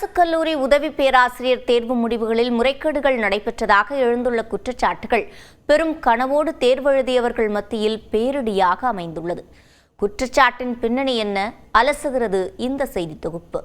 அரசு கல்லூரி உதவி பேராசிரியர் தேர்வு முடிவுகளில் முறைகேடுகள் நடைபெற்றதாக எழுந்துள்ள குற்றச்சாட்டுகள் பெரும் கனவோடு தேர்வெழுதியவர்கள் மத்தியில் பேரிடியாக அமைந்துள்ளது. குற்றச்சாட்டின் பின்னணி என்ன அலசுகிறது இந்த செய்தி தொகுப்பு.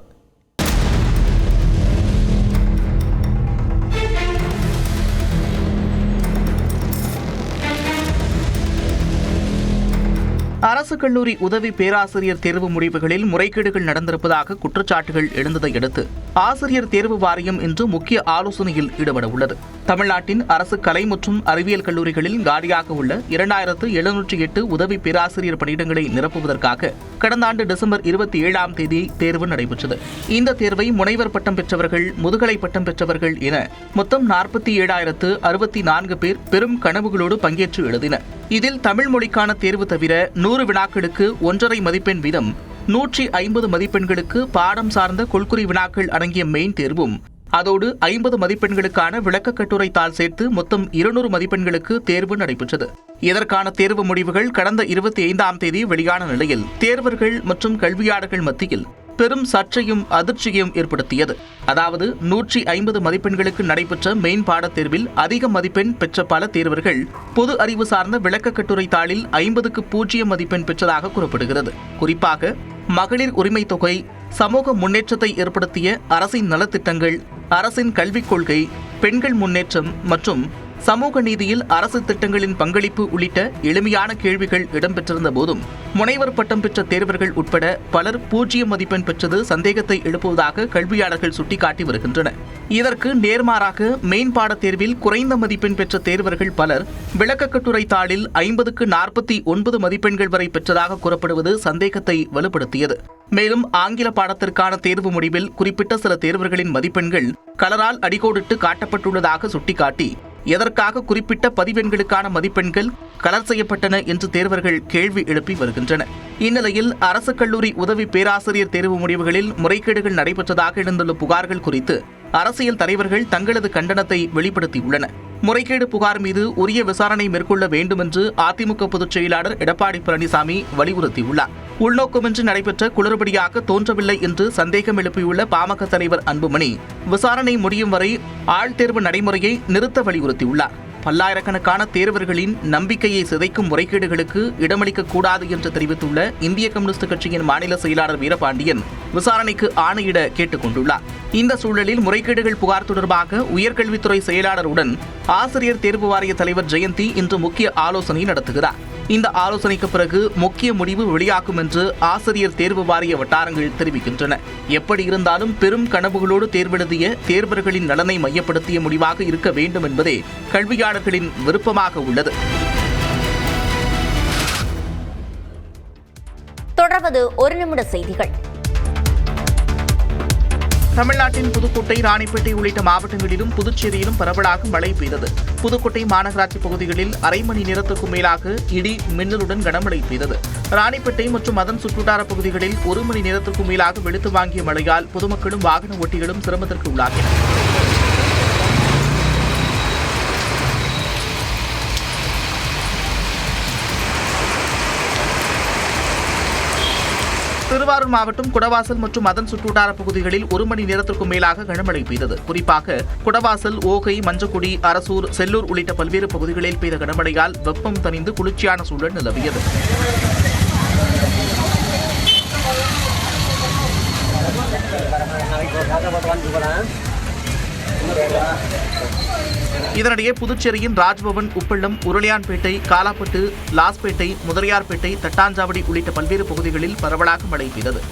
அரசு கல்லூரி உதவி பேராசிரியர் தேர்வு முடிவுகளில் முறைகேடுகள் நடந்திருப்பதாக குற்றச்சாட்டுகள் எழுந்ததை அடுத்து ஆசிரியர் தேர்வு வாரியம் இன்று முக்கிய ஆலோசனையில் ஈடுபட உள்ளது. தமிழ்நாட்டின் அரசு கலை மற்றும் அறிவியல் கல்லூரிகளில் காலியாக உள்ள 2708 உதவி பேராசிரியர் பணியிடங்களை நிரப்புவதற்காக கடந்த ஆண்டு டிசம்பர் 27ஆம் தேதி தேர்வு நடைபெற்றது. இந்த தேர்வை முனைவர் பட்டம் பெற்றவர்கள், முதுகலை பட்டம் பெற்றவர்கள் என மொத்தம் 47,064 பேர் பெரும் கனவுகளோடு பங்கேற்று எழுதினர். இதில் தமிழ் மொழிக்கான தேர்வு தவிர 100 வினாக்களுக்கு 1.5 மதிப்பெண் வீதம், 150 மதிப்பெண்களுக்கு பாடம் சார்ந்த கொள்குறி வினாக்கள் அடங்கிய மெயின் தேர்வும், அதோடு 50 மதிப்பெண்களுக்கான விளக்க கட்டுரை தாள் சேர்த்து மொத்தம் 200 மதிப்பெண்களுக்கு தேர்வு நடைபெற்றது. இதற்கான தேர்வு முடிவுகள் கடந்த 25ஆம் தேதி வெளியான நிலையில் தேர்வர்கள் மற்றும் கல்வியாளர்கள் மத்தியில் பெரும் சர்ச்சையும் அதிர்ச்சியையும் ஏற்படுத்தியது. அதாவது 150 மதிப்பெண்களுக்கு நடைபெற்ற மெயின் பாடத் தேர்வில் அதிக மதிப்பெண் பெற்ற பல தேர்வர்கள் பொது அறிவு சார்ந்த விளக்க கட்டுரை தாளில் 50க்கு 0 மதிப்பெண் பெற்றதாக கூறப்படுகிறது. குறிப்பாக மகளிர் உரிமை தொகை, சமூக முன்னேற்றத்தை ஏற்படுத்திய அரசின் நலத்திட்டங்கள், அரசின் கல்விக் கொள்கை, பெண்கள் முன்னேற்றம் மற்றும் சமூக நீதியில் அரசு திட்டங்களின் பங்களிப்பு உள்ளிட்ட எளிமையான கேள்விகள் இடம்பெற்றிருந்த போதும் முனைவர் பட்டம் பெற்ற தேர்வர்கள் உட்பட பலர் 0 மதிப்பெண் பெற்றது சந்தேகத்தை எழுப்புவதாக கல்வியாளர்கள் சுட்டிக்காட்டி வருகின்றனர். இதற்கு நேர்மாறாக மெயின் பாடத் தேர்வில் குறைந்த மதிப்பெண் பெற்ற தேர்வர்கள் பலர் விளக்க கட்டுரை தாளில் 50க்கு 49 மதிப்பெண்கள் வரை பெற்றதாக கூறப்படுவது சந்தேகத்தை வலுப்படுத்தியது. மேலும் ஆங்கில பாடத்திற்கான தேர்வு முடிவில் குறிப்பிட்ட சில தேர்வர்களின் மதிப்பெண்கள் கலரால் அடிக்கோடிட்டு காட்டப்பட்டுள்ளதாக சுட்டிக்காட்டி எதற்காக குறிப்பிட்ட பதிவெண்களுக்கான மதிப்பெண்கள் கலர் செய்யப்பட்டன என்று தேர்வர்கள் கேள்வி எழுப்பி வருகின்றனர். இந்நிலையில் அரசு கல்லூரி உதவி பேராசிரியர் தேர்வு முடிவுகளில் முறைகேடுகள் நடைபெற்றதாக எழுந்துள்ள புகார்கள் குறித்து அரசியல் தலைவர்கள் தங்களது கண்டனத்தை வெளிப்படுத்தியுள்ளனர். முறைகேடு புகார் மீது உரிய விசாரணை மேற்கொள்ள வேண்டும் என்று அதிமுக பொதுச் செயலாளர் எடப்பாடி பழனிசாமி வலியுறுத்தியுள்ளார். உள்நோக்கமின்றி நடைபெற்ற குளறுபடியாக தோன்றவில்லை என்று சந்தேகம் எழுப்பியுள்ள பாமக தலைவர் அன்புமணி விசாரணை முடியும் வரை ஆழ்தேர்வு நடைமுறையை நிறுத்த வலியுறுத்தியுள்ளார். பல்லாயிரக்கணக்கான தேர்வர்களின் நம்பிக்கையை சிதைக்கும் முறைகேடுகளுக்கு இடமளிக்க கூடாது என்று தெரிவித்துள்ள இந்திய கம்யூனிஸ்ட் கட்சியின் மாநில செயலாளர் வீரபாண்டியன் விசாரணைக்கு ஆணையிட கேட்டுக் கொண்டுள்ளார். இந்த சூழலில் முறைகேடுகள் புகார் தொடர்பாக உயர்கல்வித்துறை செயலாளருடன் ஆசிரியர் தேர்வு வாரிய தலைவர் ஜெயந்தி இன்று முக்கிய ஆலோசனை நடத்துகிறார். இந்த ஆலோசனைக்கு பிறகு முக்கிய முடிவு வெளியாகும் என்று ஆசிரியர் தேர்வு வாரிய வட்டாரங்கள் தெரிவிக்கின்றன. எப்படி இருந்தாலும் பெரும் கனவுகளோடு தேர்வெழுதிய தேர்வர்களின் நலனை மையப்படுத்திய முடிவாக இருக்க வேண்டும் என்பதே கல்வியாளர்களின் விருப்பமாக உள்ளது. தொடர்வது ஒரு நிமிட செய்திகள். தமிழ்நாட்டின் புதுக்கோட்டை, ராணிப்பேட்டை உள்ளிட்ட மாவட்டங்களிலும் புதுச்சேரியிலும் பரவலாக மழை பெய்தது. புதுக்கோட்டை மாநகராட்சி பகுதிகளில் அரை மணி நேரத்திற்கும் மேலாக இடி மின்னலுடன் கனமழை பெய்தது. ராணிப்பேட்டை மற்றும் அதன் சுற்றுவட்டார பகுதிகளில் 1 மணி நேரத்திற்கும் மேலாக வெளுத்து வாங்கிய மழையால் பொதுமக்களும் வாகன ஓட்டிகளும் சிரமத்திற்கு உள்ளாகினர். திருவாரூர் மாவட்டம் குடவாசல் மற்றும் அதன் சுற்றுவட்டார பகுதிகளில் 1 மணி நேரத்திற்கும் மேலாக கனமழை பெய்தது. குறிப்பாக குடவாசல், ஓகை, மஞ்சக்குடி, அரசூர், செல்லூர் உள்ளிட்ட பல்வேறு பகுதிகளில் பெய்த கனமழையால் வெப்பம் தணிந்து குளிர்ச்சியான சூழல் நிலவியது. இதனிடையே புதுச்சேரியின் ராஜ்பவன், உப்பள்ளம், உருளையான்பேட்டை, காலாப்பட்டு, லாஸ்பேட்டை, முதலியார்பேட்டை, தட்டாஞ்சாவடி உள்ளிட்ட பல்வேறு பகுதிகளில் பரவலாக மழை பெய்தது.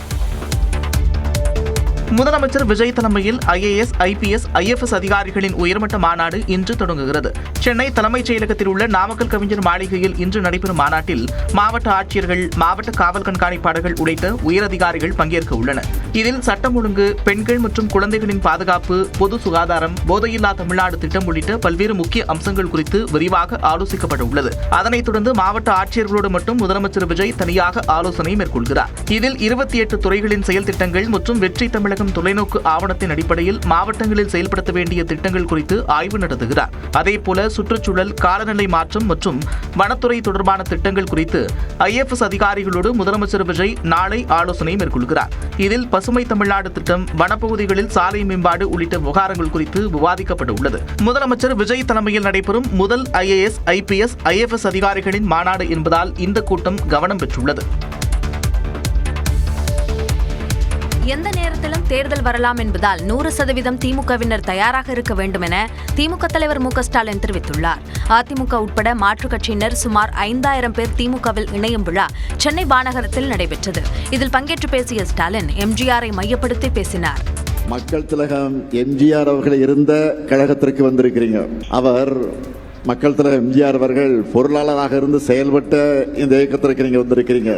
முதலமைச்சர் விஜய் தலைமையில் IAS, IPS, IFS அதிகாரிகளின் உயர்மட்ட மாநாடு இன்று தொடங்குகிறது. சென்னை தலைமைச் செயலகத்தில் உள்ள நாமக்கல் கவிஞர் மாளிகையில் இன்று நடைபெறும் மாநாட்டில் மாவட்ட ஆட்சியர்கள், மாவட்ட காவல் கண்காணிப்பாளர்கள் உள்ளிட்ட உயரதிகாரிகள் பங்கேற்க உள்ளனர். இதில் சட்டம் ஒழுங்கு, பெண்கள் மற்றும் குழந்தைகளின் பாதுகாப்பு, பொது சுகாதாரம், போதையில்லா தமிழ்நாடு திட்டம் உள்ளிட்ட பல்வேறு முக்கிய அம்சங்கள் குறித்து விரிவாக ஆலோசிக்கப்பட உள்ளது. அதனைத் தொடர்ந்து மாவட்ட ஆட்சியர்களோடு மட்டும் முதலமைச்சர் விஜய் தனியாக ஆலோசனை மேற்கொள்கிறார். இதில் 28 துறைகளின் செயல் திட்டங்கள் மற்றும் வெற்றி தமிழக கழகம் தொலைநோக்கு ஆவணத்தின் அடிப்படையில் மாவட்டங்களில் செயல்படுத்த வேண்டிய திட்டங்கள் குறித்து ஆய்வு நடத்துகிறார். அதேபோல சுற்றுச்சூழல், காலநிலை மாற்றம் மற்றும் வனத்துறை தொடர்பான திட்டங்கள் குறித்து IFS அதிகாரிகளோடு முதலமைச்சர் விஜய் நாளை ஆலோசனை மேற்கொள்கிறார். இதில் பசுமை தமிழ்நாடு திட்டம், வனப்பகுதிகளில் சாலை மேம்பாடு உள்ளிட்ட விவகாரங்கள் குறித்து விவாதிக்கப்பட உள்ளது. முதலமைச்சர் விஜய் தலைமையில் நடைபெறும் முதல் IAS, IPS, IFS அதிகாரிகளின் மாநாடு என்பதால் இந்த கூட்டம் கவனம் பெற்றுள்ளது. எந்த நேரத்திலும் தேர்தல் வரலாம் என்பதால் 100% திமுகவினர் தயாராக இருக்க வேண்டும் என திமுக தலைவர் மு க ஸ்டாலின் தெரிவித்துள்ளார். அதிமுக உட்பட மாற்றுக் கட்சியினர் சுமார் 5000 பேர் திமுகவில் இணையும் விழா சென்னை மாநகரத்தில் நடைபெற்றது. இதில் பங்கேற்று பேசிய ஸ்டாலின் எம்ஜிஆரை மையப்படுத்தி பேசினார். மக்கள் திலகம் எம்ஜிஆர் அவர்கள் இருந்த கழகத்திற்கு வந்திருக்கிறீங்க. அவர் மக்கள் திலகம் எம்ஜிஆர் அவர்கள் பொருளாளராக இருந்து செயல்பட்ட இந்த இயக்கத்திற்கு நீங்க வந்திருக்கிறீங்க.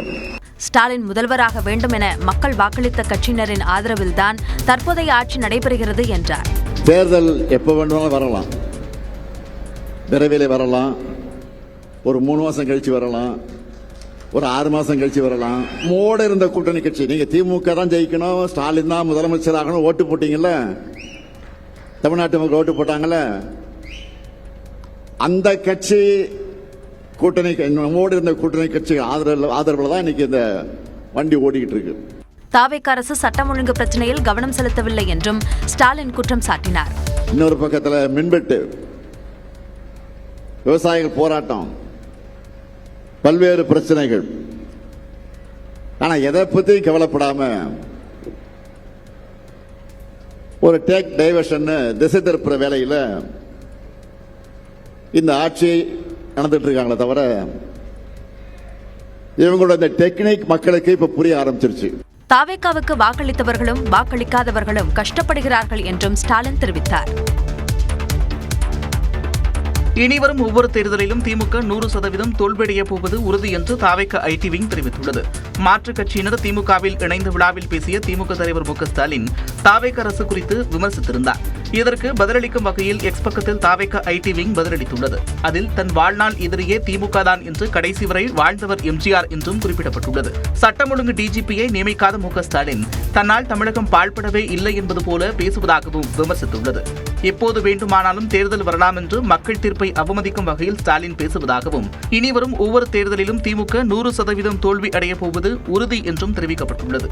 ஸ்டாலின் முதல்வராக வேண்டும் என மக்கள் வாக்களித்த கட்சியினரின் ஆதரவில்தான் தற்போதைய ஆட்சி நடைபெறுகிறது என்றார். தேர்தல் எப்ப வேண்டுமானாலும் வரலாம், விரைவில் வரலாம், ஒரு 3 மாசம் கழிச்சு வரலாம், ஒரு 6 மாசம் கழிச்சு வரலாம். மோட இருந்த கூட்டணி கட்சி, நீங்க திமுக தான் ஜெயிக்கணும், ஸ்டாலின் தான் முதலமைச்சர் ஆகணும் ஓட்டு போட்டீங்கல்ல, தமிழ்நாட்டு மக்கள் ஓட்டு போட்டாங்கல்ல, அந்த கட்சி கூட்டணி நம்மோடு இருந்த கூட்டணி கட்சி ஆதரவுல தான் இன்னைக்கு இந்த வண்டி ஓடிக்கிட்டு இருக்கு. தாவேக அரசு சட்டம் ஒழுங்கு பிரச்சனையில் கவனம் செலுத்தவில்லை என்றும் ஸ்டாலின் குற்றம் சாட்டினார். இன்னொரு பக்கத்தில் மின்வெட்டு, விவசாயிகள் போராட்டம், பல்வேறு பிரச்சனைகள். ஆனா எதை பத்தி கவலைப்படாம ஒரு டேக் டைவர்ஷன், திசை திருப்புற வேலையில இந்த ஆட்சி நடந்துட்டு இருக்காங்களே தவிர இவங்களோட இந்த டெக்னிக் மக்களுக்கு இப்ப புரிய ஆரம்பிச்சிருச்சு. தாவேகாவுக்கு வாக்களித்தவர்களும் வாக்களிக்காதவர்களும் கஷ்டப்படுகிறார்கள் என்றும் ஸ்டாலின் தெரிவித்தார். இனிவரும் ஒவ்வொரு தேர்தலிலும் திமுக 100% தோல்வியடைய போவது உறுதி என்று தாவேக ஐடி விங் தெரிவித்துள்ளது. மாற்றுக் கட்சியினர் திமுகவில் இணைந்த விழாவில் பேசிய திமுக தலைவர் மு க ஸ்டாலின் தாவேக அரசு குறித்து விமர்சித்திருந்தார். இதற்கு பதிலளிக்கும் வகையில் எக்ஸ் பக்கத்தில் தாவேக ஐடி விங் பதிலளித்துள்ளது. அதில் தன் வாழ்நாள் எதிரியே திமுக தான் என்று கடைசி வரை வாழ்ந்தவர் எம்ஜிஆர் என்றும் குறிப்பிடப்பட்டுள்ளது. சட்டம் ஒழுங்கு டிஜிபியை நியமிக்காத மு க ஸ்டாலின் தன்னால் தமிழகம் பாழ்படவே இல்லை என்பது போல பேசுவதாகவும் விமர்சித்துள்ளது. எப்போது வேண்டுமானாலும் தேர்தல் வரலாம் என்று மக்கள் தீர்ப்பை அவமதிக்கும் வகையில் ஸ்டாலின் பேசுவதாகவும், இனிவரும் ஒவ்வொரு தேர்தலிலும் திமுக 100% தோல்வி அடைய போவது உறுதி என்றும் தெரிவிக்கப்பட்டுள்ளது.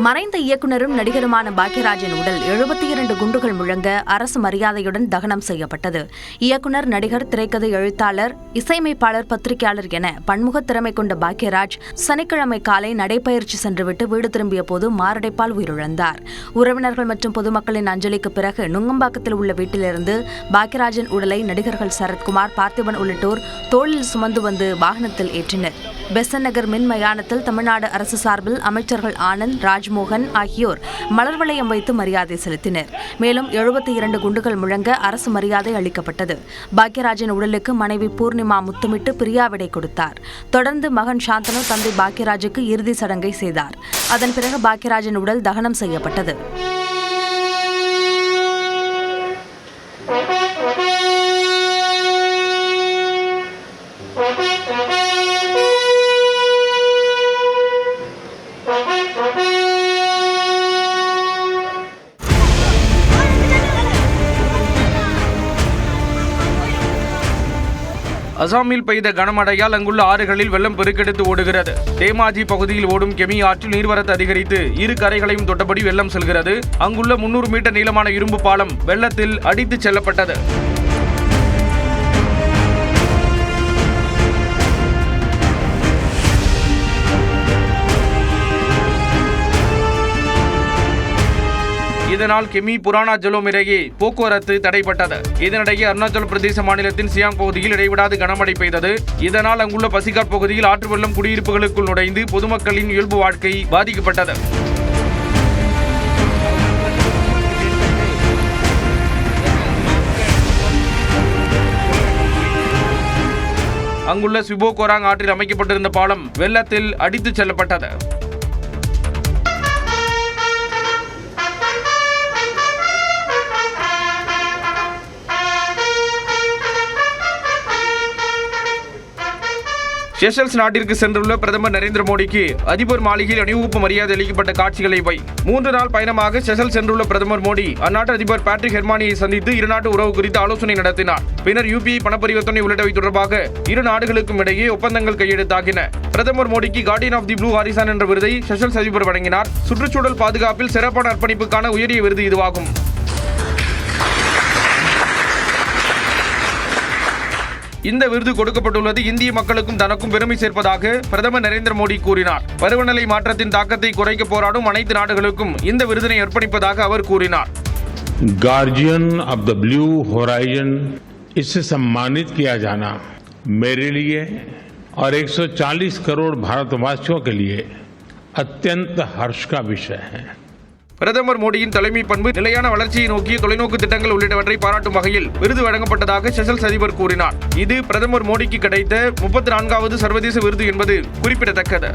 மறைந்த இயக்குனரும் நடிகருமான பாக்யராஜின் உடல் 72 குண்டுகள் முழங்க அரசு மரியாதையுடன் தகனம் செய்யப்பட்டது. இயக்குனர், நடிகர், திரைக்கதை எழுத்தாளர், இசையமைப்பாளர், பத்திரிகையாளர் என பன்முக திறமை கொண்ட பாக்யராஜ் சனிக்கிழமை காலை நடைபயிற்சி சென்றுவிட்டு வீடு திரும்பிய போது மாரடைப்பால் உயிரிழந்தார். உறவினர்கள் மற்றும் பொதுமக்களின் அஞ்சலிக்கு பிறகு நுங்கம்பாக்கத்தில் உள்ள வீட்டிலிருந்து பாக்யராஜின் உடலை நடிகர்கள் சரத்குமார், பார்த்திபன் உள்ளிட்டோர் தோளில் சுமந்து வந்து வாகனத்தில் ஏற்றினர். பெசன் நகர் மின் மயானத்தில் தமிழ்நாடு அரசு சார்பில் அமைச்சர்கள் ஆனந்த், ராஜ்மோகன் ஆகியோர் மலர் வளையம் வைத்து மரியாதை செலுத்தினர். மேலும் 72 குண்டுகள் முழங்க அரசு மரியாதை அளிக்கப்பட்டது. பாக்யராஜின் உடலுக்கு மனைவி பூர்ணிமா முத்தமிட்டு பிரியாவிடை கொடுத்தார். தொடர்ந்து மகன் சாந்தனு தந்தை பாக்யராஜுக்கு இறுதி சடங்கை செய்தார். அதன் பிறகு பாக்யராஜின் உடல் தகனம் செய்யப்பட்டது. அசாமில் பெய்த கனமழையால் அங்குள்ள ஆறுகளில் வெள்ளம் பெருக்கெடுத்து ஓடுகிறது. தேமாஜி பகுதியில் ஓடும் கெமி ஆற்றில் நீர்வரத்து அதிகரித்து இரு கரைகளையும் தொட்டபடி வெள்ளம் செல்கிறது. அங்குள்ள 300 மீட்டர் நீளமான இரும்பு பாலம் வெள்ளத்தில் அடித்துச் செல்லப்பட்டது. இதனால் கெமி புராணா ஜலோம் இடையே போக்குவரத்து தடைப்பட்டது. இதனிடையே அருணாச்சல பிரதேச மாநிலத்தின் சியாங் பகுதியில் இடைவிடாது கனமழை பெய்தது. இதனால் அங்குள்ள பசிகாட் பகுதியில் ஆற்று வெள்ளம் குடியிருப்புகளுக்குள் நுழைந்து பொதுமக்களின் இயல்பு வாழ்க்கை பாதிக்கப்பட்டது. அங்குள்ள சிபோகோராங் ஆற்றில் அமைக்கப்பட்டிருந்த பாலம் வெள்ளத்தில் அடித்துச் செல்லப்பட்டது. செஷல்ஸ் நாட்டிற்கு சென்றுள்ள பிரதமர் நரேந்திர மோடிக்கு அதிபர் மாளிகையில் அணிவகுப்பு மரியாதை அளிக்கப்பட்ட காட்சிகளை 3 நாள் பயணமாக செஷல்ஸ் சென்றுள்ள பிரதமர் மோடி அந்நாட்டு அதிபர் பேட்ரிக் ஹெர்மானியை சந்தித்து இருநாட்டு உறவு குறித்து ஆலோசனை நடத்தினார். பின்னர் UPI பணப்பரிவர்த்தனை உள்ளிட்டவை தொடர்பாக இரு நாடுகளுக்கும் இடையே ஒப்பந்தங்கள் கையெழுத்தாகின. பிரதமர் மோடிக்கு guardian of the blue horizon என்ற விருதை செஷல்ஸ் அதிபர் வழங்கினார். சுற்றுச்சூழல் பாதுகாப்பில் சிறப்பான அர்ப்பணிப்புக்கான உயரிய விருது இதுவாகும். இந்த விருது கொடுக்கப்பட்டுள்ளது இந்திய மக்களுக்கும் தனக்கும் பெருமை சேர்ப்பதாக பிரதமர் நரேந்திர மோடி கூறினார். பருவநிலை மாற்றத்தின் தாக்கத்தை குறைக்க போராடும் அனைத்து நாடுகளுக்கும் இந்த விருதினை அர்ப்பணிப்பதாக அவர் கூறினார். Guardian of the blue horizon इससे सम्मानित किया जाना मेरे लिए और 140 करोड़ भारतवासियों के लिए अत्यंत हर्ष का विषय है. பிரதமர் மோடியின் தலைமை பண்பு, நிலையான வளர்ச்சியை நோக்கிய தொலைநோக்கு திட்டங்கள் உள்ளிட்டவற்றை பாராட்டும் வகையில் விருது வழங்கப்பட்டதாக செஷல்ஸ் அதிபர் கூறினார். இது பிரதமர் மோடிக்கு கிடைத்த 34வது சர்வதேச விருது என்பது குறிப்பிடத்தக்கது.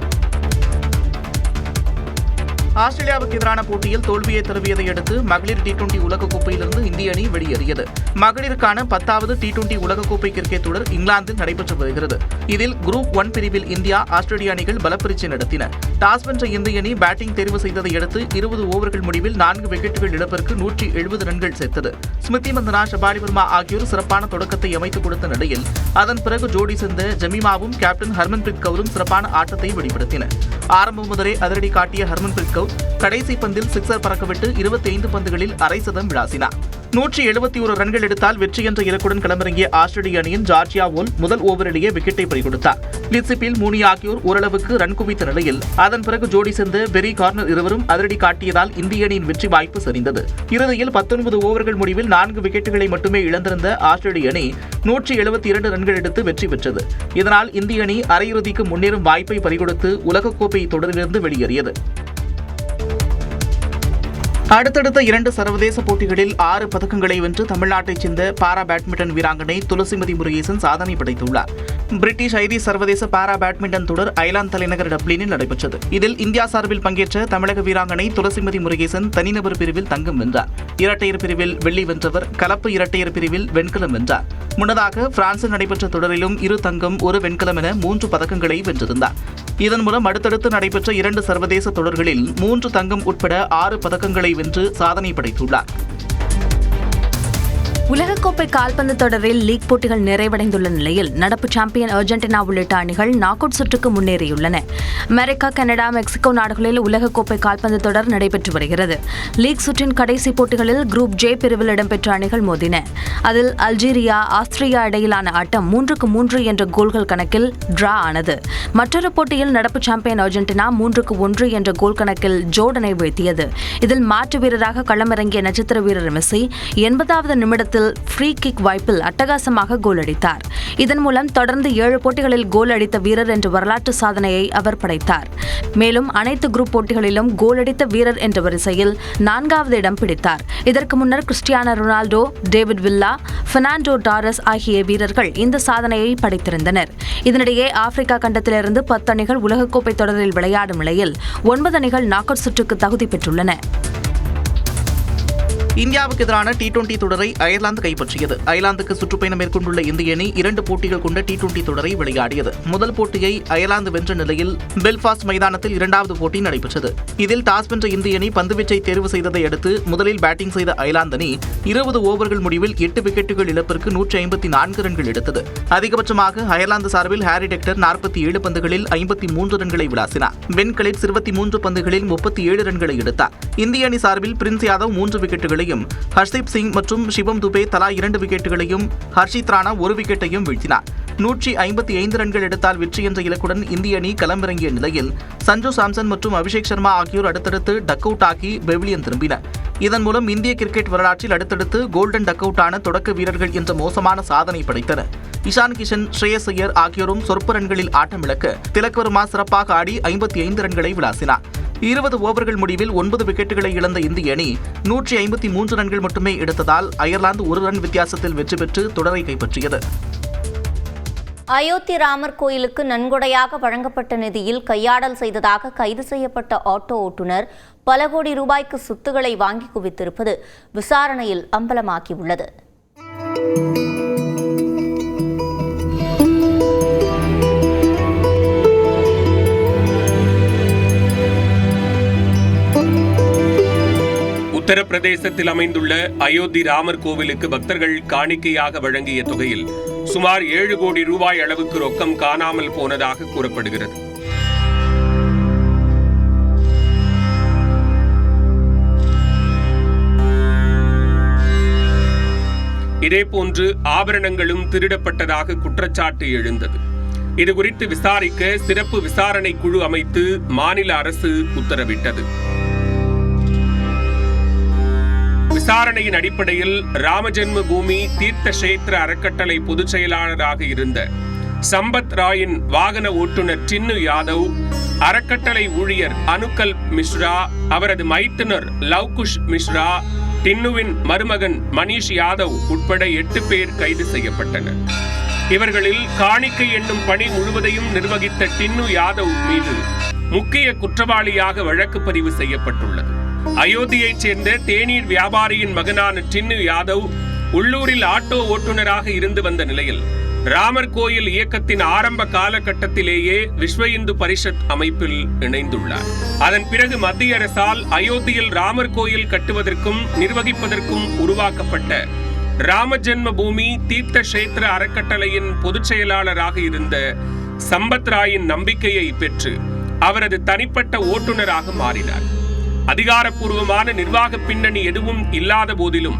ஆஸ்திரேலியாவுக்கு எதிரான போட்டியில் தோல்வியை தழுவியதை அடுத்து மகளிர் T20 உலகக்கோப்பையிலிருந்து இந்திய அணி வெளியேறியது. மகளிருக்கான 10வது T20 உலகக்கோப்பை கிரிக்கெட் தொடர் இங்கிலாந்தில் நடைபெற்று வருகிறது. இதில் குரூப் 1 பிரிவில் இந்தியா, ஆஸ்திரேலிய அணிகள் பலப்பரீட்சை நடத்தின. டாஸ் வென்ற இந்திய அணி பேட்டிங் தேர்வு செய்ததை அடுத்து 20 ஓவர்கள் முடிவில் 4 விக்கெட்டுகள் இழப்பிற்கு 170 ரன்கள் சேர்த்தது. ஸ்மிருதி மந்தனா, ஷபானி வர்மா ஆகியோர் சிறப்பான தொடக்கத்தை அமைத்துக் கொடுத்த நிலையில் அதன் பிறகு ஜோடி சேர்ந்த ஜமீமாவும் கேப்டன் ஹர்மன்பிரீத் கவுரும் சிறப்பான ஆட்டத்தை வெளிப்படுத்தினர். ஆரம்பம் முதலே அதிரடி காட்டிய ஹர்மன்பிரீத் கவுர் கடைசி பந்தில் சிக்ஸர் பறக்கவிட்டு 25 பந்துகளில் அரை சதம் விளாசினார். 171 ரன்கள் எடுத்தால் வெற்றி என்ற இலக்குடன் களமிறங்கிய ஆஸ்திரேலிய அணியின் ஜார்ஜியா வோல் முதல் ஓவரிலேயே விக்கெட்டை பறிகொடுத்தார். லிட்சிபில், மூனி ஆகியோர் ஓரளவுக்கு ரன் குவித்த நிலையில் அதன் பிறகு ஜோடி சேர்ந்த பெரி கார்னர் இருவரும் அதிரடி காட்டியதால் இந்திய அணியின் வெற்றி வாய்ப்பு சரிந்தது. இறுதியில் 19 ஓவர்கள் முடிவில் 4 விக்கெட்டுகளை மட்டுமே இழந்திருந்த ஆஸ்திரேலிய அணி 172 ரன்கள் எடுத்து வெற்றி பெற்றது. இதனால் இந்திய அணி அரையிறுதிக்கு முன்னேறும் வாய்ப்பை பறிகொடுத்து உலகக்கோப்பை தொடரிலிருந்து வெளியேறியது. அடுத்தடுத்த 2 சர்வதேச போட்டிகளில் 6 பதக்கங்களை வென்று தமிழ்நாட்டைச் சேர்ந்த பாரா பேட்மிண்டன் வீராங்கனை துளசிமதி முருகேசன் சாதனை படைத்துள்ளார். பிரிட்டிஷ் ஐரிஷ் சர்வதேச பாரா பேட்மிண்டன் தொடர் அயர்லாந்து தலைநகர் டப்ளினில் நடைபெற்றது. இதில் இந்தியா சார்பில் பங்கேற்ற தமிழக வீராங்கனை துளசிமதி முருகேசன் தனிநபர் பிரிவில் தங்கம் வென்றார். இரட்டையர் பிரிவில் வெள்ளி வென்றவர் கலப்பு இரட்டையர் பிரிவில் வெண்கலம் வென்றார். முன்னதாக பிரான்சில் நடைபெற்ற தொடரிலும் 2 தங்கம் 1 வெண்கலம் என 3 பதக்கங்களை வென்றிருந்தார். இதன் மூலம் அடுத்தடுத்து நடைபெற்ற 2 சர்வதேச தொடர்களில் 3 தங்கம் உட்பட 6 பதக்கங்களை வென்று சாதனை படைத்துள்ளார். உலகக்கோப்பை கால்பந்து தொடரில் லீக் போட்டிகள் நிறைவடைந்துள்ள நிலையில் நடப்பு சாம்பியன் அர்ஜென்டினா உள்ளிட்ட அணிகள் நாக் அவுட் சுற்றுக்கு முன்னேறியுள்ளன. அமெரிக்கா, கனடா, மெக்சிகோ நாடுகளில் உலகக்கோப்பை கால்பந்து தொடர் நடைபெற்று வருகிறது. லீக் சுற்றின் கடைசி போட்டிகளில் குரூப் J பிரிவில் இடம்பெற்ற அணிகள் மோதின. அதில் அல்ஜீரியா, ஆஸ்திரியா இடையிலான ஆட்டம் 3-3 என்ற கோல்கள் கணக்கில் டிரா ஆனது. மற்றொரு போட்டியில் நடப்பு சாம்பியன் அர்ஜென்டினா 3-1 என்ற கோல் கணக்கில் ஜோர்டனை வீழ்த்தியது. இதில் மாற்று வீரராக களமிறங்கிய நட்சத்திர வீரர் மெஸ்ஸி 80வது நிமிடத்தில் ஃப்ரீ கிக் வாய்ப்பில் அட்டகாசமாக கோல் அடித்தார். இதன் மூலம் தொடர்ந்து 7 போட்டிகளில் கோல் அடித்த வீரர் என்ற வரலாற்று சாதனையை அவர் படைத்தார். மேலும் அனைத்து குரூப் போட்டிகளிலும் கோல் அடித்த வீரர் என்ற வரிசையில் 4வது இடம் பிடித்தார். இதற்கு முன்னர் Cristiano Ronaldo, David Villa, Fernando Torres ஆகிய வீரர்கள் இந்த சாதனையை படைத்திருந்தனர். இதனிடையே ஆப்பிரிக்கா கண்டத்திலிருந்து 10 அணிகள் உலகக்கோப்பை தொடரில் விளையாடும் நிலையில் 9 அணிகள் நாக் அவுட் சுற்றுக்கு தகுதி பெற்றுள்ளன. இந்தியாவுக்கு எதிரான T20 தொடரை அயர்லாந்து கைப்பற்றியது. அயர்லாந்துக்கு சுற்றுப்பயணம் மேற்கொண்டுள்ள இந்திய அணி 2 போட்டிகள் கொண்ட T20 தொடரை விளையாடியது. முதல் போட்டியை அயர்லாந்து வென்ற நிலையில் பெல்ஃபாஸ்ட் மைதானத்தில் 2வது போட்டி நடைபெற்றது. இதில் டாஸ் வென்ற இந்திய அணி பந்துவீச்சை தேர்வு செய்ததை அடுத்து முதலில் பேட்டிங் செய்த அயர்லாந்து அணி 20 ஓவர்கள் முடிவில் 8 விக்கெட்டுகள் இழப்பிற்கு 154 ரன்கள் எடுத்தது. அதிகபட்சமாக அயர்லாந்து சார்பில் ஹாரி டெக்டர் 47 பந்துகளில் 53 ரன்களை விளாசினார். பென் கிளிட்ஸ் 23 பந்துகளில் 37 ரன்களை எடுத்தார். இந்திய அணி சார்பில் பிரின்ஸ் யாதவ் 3 விக்கெட்டுகளையும், ஹர்ஷ்தீப் சிங் மற்றும் சிவம் துபே தலா 2 விக்கெட்டுகளையும், ஹர்ஷித் ராணா 1 விக்கெட்டையும் வீழ்த்தினார். 155 ரன்கள் எடுத்தால் வெற்றி என்ற இலக்குடன் இந்திய அணி களமிறங்கிய நிலையில் சஞ்சு சாம்சன் மற்றும் அபிஷேக் சர்மா ஆகியோர் அடுத்தடுத்து டக் அவுட் ஆகி பெவிலியன் திரும்பினர். இதன் மூலம் இந்திய கிரிக்கெட் வரலாற்றில் அடுத்தடுத்து கோல்டன் டக் அவுட் ஆன தொடக்க வீரர்கள் என்ற மோசமான சாதனை படைத்தனர். இஷான் கிஷன், ஸ்ரேயஸ் ஐயர் ஆகியோரும் சொற்ப ரன்களில் ஆட்டமிழக்க திலக் வர்மா சிறப்பாக ஆடி 55 ரன்களை விளாசினார். 20 ஓவர்கள் முடிவில் 9 விக்கெட்டுகளை இழந்த இந்திய அணி 153 ரன்கள் மட்டுமே எடுத்ததால் அயர்லாந்து 1 ரன் வித்தியாசத்தில் வெற்றி பெற்று தொடரை கைப்பற்றியது. அயோத்தி ராமர் கோயிலுக்கு நன்கொடையாக வழங்கப்பட்ட நிதியில் கையாடல் செய்ததாக கைது செய்யப்பட்ட ஆட்டோ ஓட்டுநர் பல கோடி ரூபாய்க்கு சொத்துக்களை வாங்கி குவித்திருப்பது விசாரணையில் அம்பலமாகியுள்ளது. உத்தரப்பிரதேசத்தில் அமைந்துள்ள அயோத்தி ராமர் கோவிலுக்கு பக்தர்கள் காணிக்கையாக வழங்கிய தொகையில் சுமார் 7 கோடி ரூபாய் அளவுக்கு ரொக்கம் காணாமல் போனதாக கூறப்படுகிறது. இதேபோன்று ஆபரணங்களும் திருடப்பட்டதாக குற்றச்சாட்டு எழுந்தது. இதுகுறித்து விசாரிக்க சிறப்பு விசாரணை குழு அமைத்து மாநில அரசு உத்தரவிட்டது. விசாரணையின் அடிப்படையில் ராமஜென்ம பூமி தீர்த்த கஷேத்திர அறக்கட்டளை பொதுச் செயலாளராக இருந்த சம்பத் ராயின் வாகன ஓட்டுநர் டின்னு யாதவ், அறக்கட்டளை ஊழியர் அனுகல்ப் மிஸ்ரா, அவரது மைத்துனர் லவ்குஷ் மிஸ்ரா, டின்னுவின் மருமகன் மனிஷ் யாதவ் உட்பட 8 பேர் கைது செய்யப்பட்டனர். இவர்களில் காணிக்கை என்னும் பணி முழுவதையும் நிர்வகித்த டின்னு யாதவ் மீது முக்கிய குற்றவாளியாக வழக்கு பதிவு செய்யப்பட்டுள்ளது. அயோத்தியைச் சேர்ந்த தேநீர் வியாபாரியின் மகனான டின்னு யாதவ் உள்ளூரில் ஆட்டோ ஓட்டுநராக இருந்து வந்த நிலையில் ராமர் கோயில் இயக்கத்தின் ஆரம்ப காலகட்டத்திலேயே விஸ்வ இந்து பரிஷத் அமைப்பில் இணைந்துள்ளார். அதன் பிறகு மத்திய அரசால் அயோத்தியில் ராமர் கோயில் கட்டுவதற்கும் நிர்வகிப்பதற்கும் உருவாக்கப்பட்ட ராமஜென்ம பூமி தீர்த்த கஷேத்திர அறக்கட்டளையின் பொதுச் செயலாளராக இருந்த சம்பத் ராயின் நம்பிக்கையை பெற்று அவரது தனிப்பட்ட ஓட்டுநராக மாறினார். அதிகாரப்பூர்வமான நிர்வாக பின்னணி எதுவும் இல்லாத போதிலும்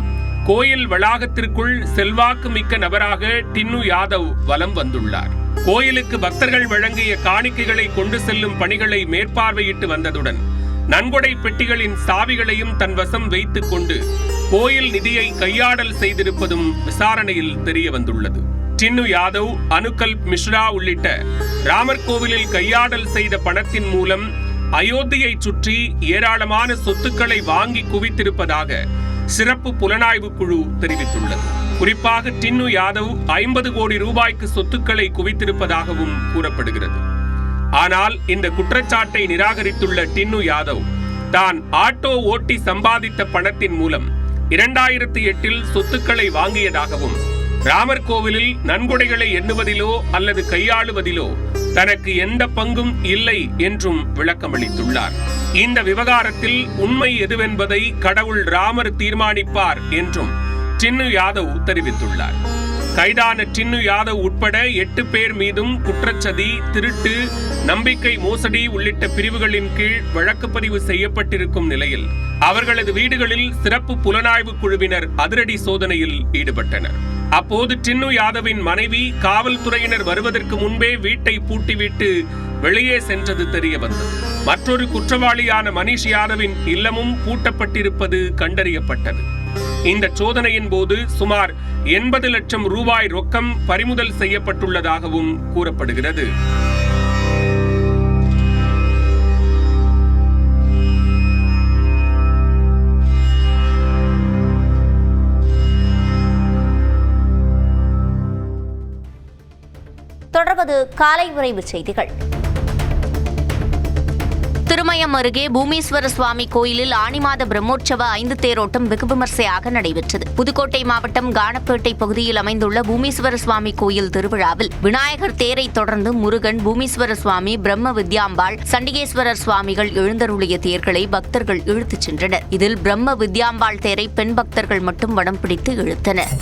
கோயில் வளாகத்திற்குள் செல்வாக்கு மிக்க நபராக டின்னு யாதவ் வலம் வந்துள்ளார். கோயிலுக்கு பக்தர்கள் வழங்கிய காணிக்கைகளை கொண்டு செல்லும் பணிகளை மேற்பார்வையிட்டு வந்ததுடன் நன்கொடை பெட்டிகளின் சாவிகளையும் தன் வசம் வைத்துக் கொண்டு கோயில் நிதியை கையாடல் செய்திருப்பதும் விசாரணையில் தெரிய வந்துள்ளது. டின்னு யாதவ், அனுகல்ப் மிஸ்ரா உள்ளிட்ட ராமர் கோவிலில் கையாடல் செய்த பணத்தின் மூலம் அயோத்தியை சுற்றி ஏராளமான சொத்துக்களை வாங்கி குவித்திருப்பதாக சிறப்பு புலனாய்வு குழு தெரிவித்துள்ளது. குறிப்பாக டின்னு யாதவ் 50 கோடி ரூபாய்க்கு சொத்துக்களை குவித்திருப்பதாகவும் கூறப்படுகிறது. ஆனால் இந்த குற்றச்சாட்டை நிராகரித்துள்ள டின்னு யாதவ் தான் ஆட்டோ ஓட்டி சம்பாதித்த பணத்தின் மூலம் 2008இல் சொத்துக்களை வாங்கியதாகவும் ராமர் கோவிலில் நன்கொடைகளை எண்ணுவதிலோ அல்லது கையாளுவதிலோ தனக்கு எந்த பங்கும் இல்லை என்றும் விளக்கமளித்துள்ளார். இந்த விவகாரத்தில் உண்மை எதுவென்பதை கடவுள் ராமர் தீர்மானிப்பார் என்றும் டின்னு யாதவ் தெரிவித்துள்ளார். கைதான டின்னு யாதவ் உட்பட 8 பேர் மீதும் குற்றச்சதி, திருட்டு, நம்பிக்கை மோசடி உள்ளிட்ட பிரிவுகளின் கீழ் வழக்கு பதிவு செய்யப்பட்டிருக்கும் நிலையில் அவர்களது வீடுகளில் சிறப்பு புலனாய்வு குழுவினர் அதிரடி சோதனையில் ஈடுபட்டனர். அப்போது டின்னு யாதவின் மனைவி காவல்துறையினர் வருவதற்கு முன்பே வீட்டை பூட்டிவிட்டு வெளியே சென்றது தெரிய வந்தது. மற்றொரு குற்றவாளியான மனிஷ் யாதவின் இல்லமும் பூட்டப்பட்டிருப்பது கண்டறியப்பட்டது. இந்த சோதனையின் போது சுமார் 80 லட்சம் ரூபாய் ரொக்கம் பறிமுதல் செய்யப்பட்டுள்ளதாகவும் கூறப்படுகிறது. தொடர்வது காலை விரைவு செய்திகள். திருமயம் அருகே பூமீஸ்வர சுவாமி கோயிலில் ஆனி மாத பிரம்மோற்சவ 5 தேரோட்டம் வெகு விமர்சையாக நடைபெற்றது. புதுக்கோட்டை மாவட்டம் கானப்பேட்டை பகுதியில் அமைந்துள்ள பூமீஸ்வர சுவாமி கோயில் திருவிழாவில் விநாயகர் தேரை தொடர்ந்து முருகன், பூமீஸ்வர சுவாமி, பிரம்ம வித்யாம்பாள், சண்டிகேஸ்வரர் சுவாமிகள் எழுந்தருளிய தேர்களை பக்தர்கள் இழுத்துச் சென்றனர். இதில் பிரம்ம வித்யாம்பாள் தேரை பெண் பக்தர்கள் மட்டும் வடம் பிடித்து இழுத்தனர்.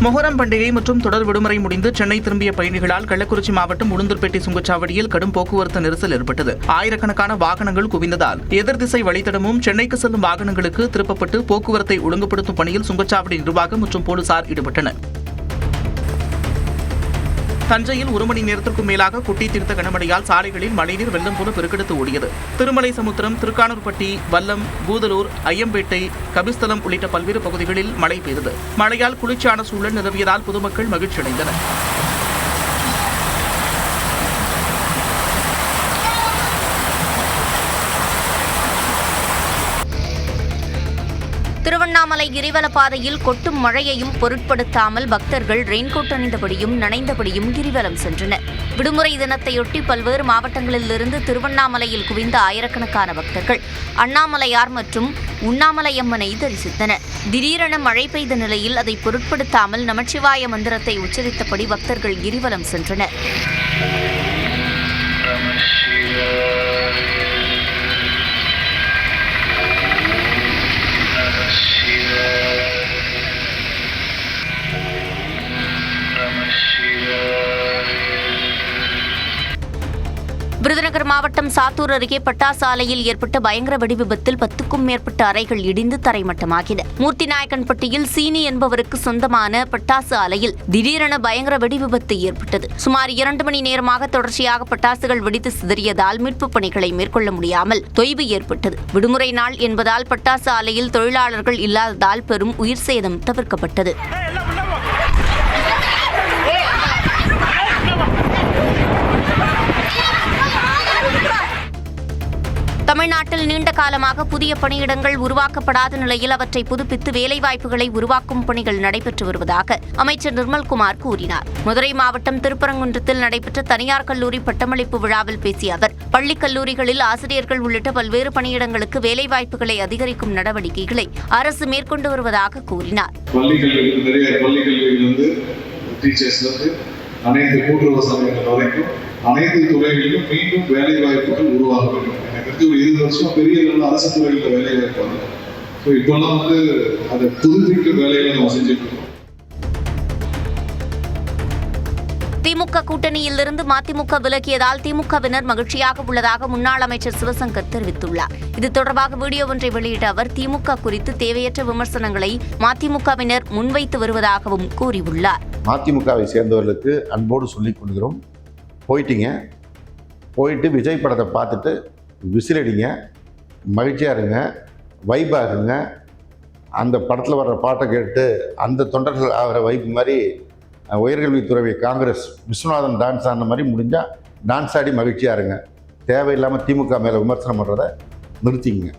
மொஹரம் பண்டிகை மற்றும் தொடர் விடுமுறை முடிந்து சென்னை திரும்பிய பயணிகளால் கள்ளக்குறிச்சி மாவட்டம் உளுந்தூர்பேட்டை சுங்கச்சாவடியில் கடும் போக்குவரத்து நெரிசல் ஏற்பட்டது. ஆயிரக்கணக்கான வாகனங்கள் குவிந்ததால் எதிர்திசை வழித்தடமும் சென்னைக்கு செல்லும் வாகனங்களுக்கு திருப்பப்பட்டு போக்குவரத்தை ஒழுங்குபடுத்தும் பணியில் சுங்கச்சாவடி நிர்வாகம் மற்றும் போலீசார் ஈடுபட்டனர். தஞ்சையில் 1 மணி நேரத்திற்கும் மேலாக கொட்டி தீர்த்த கனமழையால் சாலைகளில் மழைநீர் வெள்ளம் போல பெருக்கெடுத்து ஓடியது. திருமலை சமுத்திரம், திருக்கானூர்பட்டி, வல்லம், பூதலூர், ஐயம்பேட்டை, கபிஸ்தலம் உள்ளிட்ட பல்வேறு பகுதிகளில் மழை பெய்தது. மழையால் குளிர்ச்சியான சூழல் நிலவியதால் பொதுமக்கள் மகிழ்ச்சியடைந்தனர். திருவண்ணாமலை கிரிவல பாதையில் கொட்டும் மழையையும் பொருட்படுத்தாமல் பக்தர்கள் ரெயின்கோட் அணிந்தபடியும் நனைந்தபடியும் கிரிவலம் சென்றனர். விடுமுறை தினத்தையொட்டி பல்வேறு மாவட்டங்களிலிருந்து திருவண்ணாமலையில் குவிந்த ஆயிரக்கணக்கான பக்தர்கள் அண்ணாமலையார் மற்றும் உண்ணாமலையம்மனை தரிசித்தனர். திடீரென மழை பெய்த நிலையில் அதை பொருட்படுத்தாமல் நமச்சிவாய மந்திரத்தை உச்சரித்தபடி பக்தர்கள் கிரிவலம் சென்றனர். விருதுநகர் மாவட்டம் சாத்தூர் அருகே பட்டாசு ஆலையில் ஏற்பட்ட பயங்கர வெடி விபத்தில் 10க்கும் மேற்பட்ட அறைகள் இடிந்து தரைமட்டமாகின. மூர்த்திநாயக்கன்பட்டியில் சீனி என்பவருக்கு சொந்தமான பட்டாசு ஆலையில் திடீரென பயங்கர வெடி விபத்து ஏற்பட்டது. சுமார் 2 மணி நேரமாக தொடர்ச்சியாக பட்டாசுகள் வெடித்து சிதறியதால் மீட்புப் பணிகளை மேற்கொள்ள முடியாமல் தொய்வு ஏற்பட்டது. விடுமுறை நாள் என்பதால் பட்டாசு ஆலையில் தொழிலாளர்கள் இல்லாததால் பெரும் உயிர் சேதம் தவிர்க்கப்பட்டது. தமிழ்நாட்டில் நீண்ட காலமாக புதிய பணியிடங்கள் உருவாக்கப்படாத நிலையில் அவற்றை புதுப்பித்து வேலைவாய்ப்புகளை உருவாக்கும் பணிகள் நடைபெற்று வருவதாக அமைச்சர் நிர்மல்குமார் கூறினார். மதுரை மாவட்டம் திருப்பரங்குன்றத்தில் நடைபெற்ற தனியார் கல்லூரி பட்டமளிப்பு விழாவில் பேசிய அவர் பள்ளிக் கல்லூரிகளில் ஆசிரியர்கள் உள்ளிட்ட பல்வேறு பணியிடங்களுக்கு வேலைவாய்ப்புகளை அதிகரிக்கும் நடவடிக்கைகளை அரசு மேற்கொண்டு வருவதாக கூறினார். அனைத்து கூட்டுறவு சங்கங்கள் வரைக்கும் அனைத்து துறைகளிலும் மீண்டும் வேலை வாய்ப்புகள் உருவாக வேண்டும். எனக்கு ஒரு 20 வருஷம் பெரிய அளவில் அரசு துறைகளில் வேலை வாய்ப்பு வரல. ஸோ இப்போல்லாம் அதை புதுப்பிக்க வேலைகளை நம்ம செஞ்சுட்டு இருக்கோம். திமுக கூட்டணியிலிருந்து மதிமுக விலகியதால் திமுகவினர் மகிழ்ச்சியாக உள்ளதாக முன்னாள் அமைச்சர் சிவசங்கர் தெரிவித்துள்ளார். இது தொடர்பாக வீடியோ ஒன்றை வெளியிட்ட அவர் திமுக குறித்து தேவையற்ற விமர்சனங்களை மதிமுகவினர் முன்வைத்து வருவதாகவும் கூறியுள்ளார். மதிமுகவை சேர்ந்தவர்களுக்கு அன்போடு சொல்லிக் கொள்கிறோம், போயிட்டு விஜய் படத்தை பார்த்துட்டு விசிலடிங்க, மகிழ்ச்சியாக இருங்க, வைபாகுங்க. அந்த படத்தில் வர்ற பாட்டை கேட்டு அந்த தொண்டர்கள் ஆகிற வைப் மாதிரி உயர்கல்வித்துறை காங்கிரஸ் விஸ்வநாதன் டான்ஸ் ஆன மாதிரி முடிஞ்சால் டான்ஸ் ஆடி மகிழ்ச்சியாக இருங்க. தேவையில்லாமல் திமுக மேலே விமர்சனம் பண்ணுறதை நிறுத்திங்க.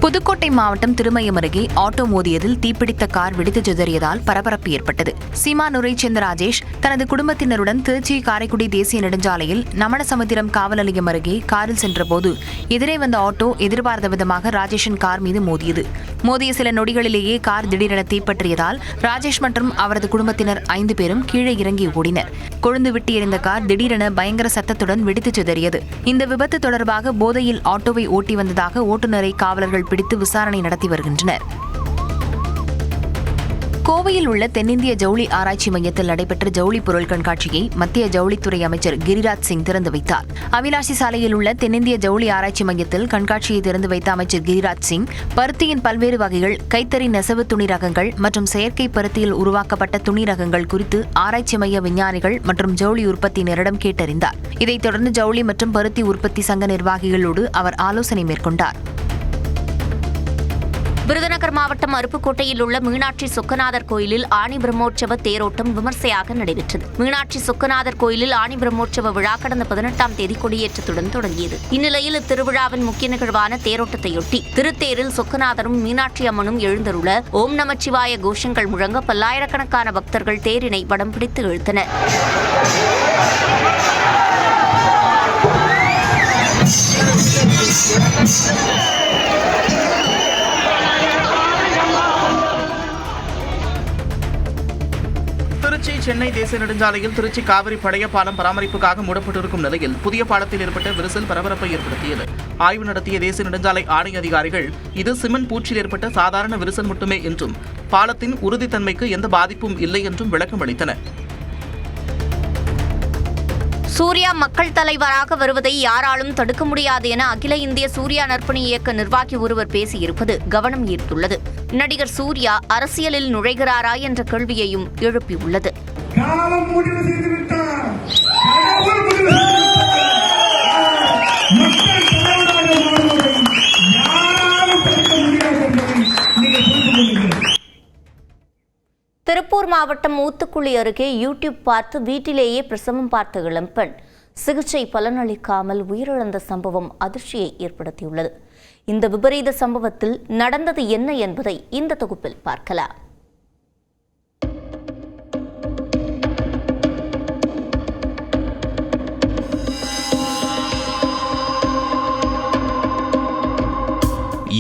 புதுக்கோட்டை மாவட்டம் திருமயம் அருகே ஆட்டோ மோதியதில் தீப்பிடித்த கார் வெடித்து சிதறியதால் பரபரப்பு ஏற்பட்டது. சீமானூரைச் சேர்ந்த ராஜேஷ் தனது குடும்பத்தினருடன் திருச்சி காரைக்குடி தேசிய நெடுஞ்சாலையில் நமனசமுத்திரம் காவல் நிலையம் அருகே காரில் சென்றபோது எதிரே வந்த ஆட்டோ எதிர்பார்த்த விதமாக ராஜேஷின் கார் மீது மோதியது. மோதிய சில நொடிகளிலேயே கார் திடீரென தீப்பற்றியதால் ராஜேஷ் மற்றும் அவரது குடும்பத்தினர் 5 பேரும் கீழே இறங்கி ஓடினர். கொழுந்து விட்டு எரிந்த கார் திடீரென பயங்கர சத்தத்துடன் வெடித்து சிதறியது. இந்த விபத்து தொடர்பாக போதையில் ஆட்டோவை ஓட்டி வந்ததாக ஓட்டுநரை காவலர்கள் பிடித்து விசாரணை நடத்தி வருகின்றனர். கோவையில் உள்ள தென்னிந்திய ஜவுளி ஆராய்ச்சி மையத்தில் நடைபெற்ற ஜவுளி பொருள் கண்காட்சியை மத்திய ஜவுளித்துறை அமைச்சர் கிரிராஜ் சிங் திறந்து வைத்தார். அவினாசி சாலையில் உள்ள தென்னிந்திய ஜவுளி ஆராய்ச்சி மையத்தில் கண்காட்சியை திறந்து வைத்த அமைச்சர் கிரிராஜ் சிங் பருத்தியின் பல்வேறு வகைகள், கைத்தறி நெசவு துணி ரகங்கள் மற்றும் செயற்கை பருத்தியில் உருவாக்கப்பட்ட துணி ரகங்கள் குறித்து ஆராய்ச்சி மைய விஞ்ஞானிகள் மற்றும் ஜவுளி உற்பத்தியினரிடம் கேட்டறிந்தார். இதைத் தொடர்ந்து ஜவுளி மற்றும் பருத்தி உற்பத்தி சங்க நிர்வாகிகளோடு அவர் ஆலோசனை மேற்கொண்டார். விருதுநகர் மாவட்டம் அருப்புக்கோட்டையில் உள்ள மீனாட்சி சொக்கநாதர் கோயிலில் ஆனி பிரம்மோற்சவ தேரோட்டம் விமர்சையாக நடைபெற்றது. மீனாட்சி சொக்கநாதர் கோயிலில் ஆனி பிரம்மோற்சவ விழா கடந்த 18ஆம் தேதி கொடியேற்றத்துடன் தொடங்கியது. இந்நிலையில் இத்திருவிழாவின் முக்கிய நிகழ்வான தேரோட்டத்தையொட்டி திருத்தேரில் சொக்கநாதரும் மீனாட்சி அம்மனும் எழுந்தருள ஓம் நமச்சிவாய கோஷங்கள் முழங்க பல்லாயிரக்கணக்கான பக்தர்கள் தேரினை வடம் பிடித்து இழுத்தனர். திருச்சி சென்னை தேசிய நெடுஞ்சாலையில் திருச்சி காவிரி பழைய பாலம் பராமரிப்புக்காக மூடப்பட்டிருக்கும் நிலையில் புதிய பாலத்தில் ஏற்பட்ட விரிசல் பரபரப்பை ஏற்படுத்தியது. ஆய்வு நடத்திய தேசிய நெடுஞ்சாலை ஆணைய அதிகாரிகள் இது சிமெண்ட் பூச்சில் ஏற்பட்ட சாதாரண விரிசல் மட்டுமே என்றும் பாலத்தின் உறுதித்தன்மைக்கு எந்த பாதிப்பும் இல்லை என்றும் விளக்கம் அளித்தனர். சூர்யா மக்கள் தலைவராக வருவதை யாராலும் தடுக்க முடியாது என அகில இந்திய சூர்யா நற்பணி இயக்க நிர்வாகி ஒருவர் பேசியிருப்பது கவனம் ஈர்த்துள்ளது. நடிகர் சூர்யா அரசியலில் நுழைகிறாரா என்ற கேள்வியையும் எழுப்பியுள்ளது. திருப்பூர் மாவட்டம் ஊத்துக்குளி அருகே யூடியூப் பார்த்து வீட்டிலேயே பிரசவம் பார்த்த இளம்பெண் சிகிச்சை பலனளிக்காமல் உயிரிழந்த சம்பவம் அதிர்ச்சியை ஏற்படுத்தியுள்ளது. இந்த விபரீத சம்பவத்தில் நடந்தது என்ன என்பதை இந்த தொகுப்பில் பார்க்கலாம்.